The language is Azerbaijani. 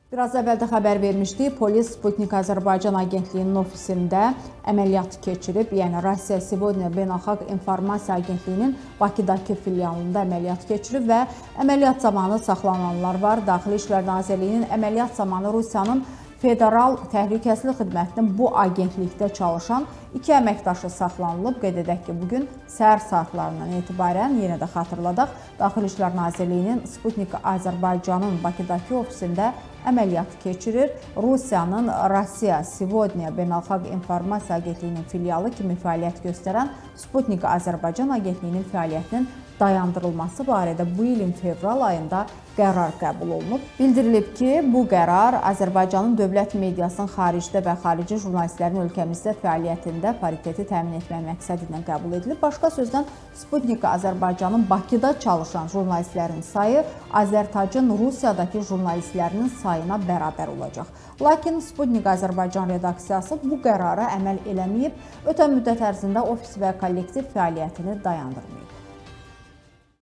Biraz əvvəl də xəbər vermişdik, polis Sputnik Azərbaycan Agentliyinin ofisində əməliyyat keçirib, yəni Rusiya Sevodnya Beynəlxalq İnformasiya Agentliyinin Bakıdakı filialında əməliyyat keçirib və əməliyyat zamanı saxlanılanlar var. Daxili İşlər Nazirliyinin əməliyyat zamanı Rusiyanın Federal Təhlükəsizlik Xidmətinin bu agentlikdə çalışan 2 əməkdaşı saxlanılıb. Qeyd edək ki, bugün səhər saatlarından etibarən, yenə də xatırladaq, Daxili İşlər Nazirliyinin Sputnik Azərbaycanın Bakıdakı ofisində əməliyyat keçirir. Rusiyanın Rusiya Sevodnya Beynəlxalq İnformasiya Agentliyinin filialı kimi fəaliyyət göstərən Sputnik Azərbaycan Agentliyinin fəaliyyətinin dayandırılması barədə bu ilin fevral ayında qərar qəbul olunub. Bildirilib ki, bu qərar Azərbaycanın dövlət mediasının xaricdə və xarici jurnalistlərin ölkəmizdə fəaliyyətində pariteti təmin etmək məqsədi ilə qəbul edilib. Başqa sözlə, Sputnik Azərbaycanın Bakıda çalışan jurnalistlərin sayı Azərtacın Rusiyadakı jurnalistlərinin sayına bərabər olacaq. Lakin Sputnik Azərbaycan redaksiyası bu qərara əməl eləməyib, ötən müddət ərzində ofis və kollektiv fəaliyyətini dayandırmayıb.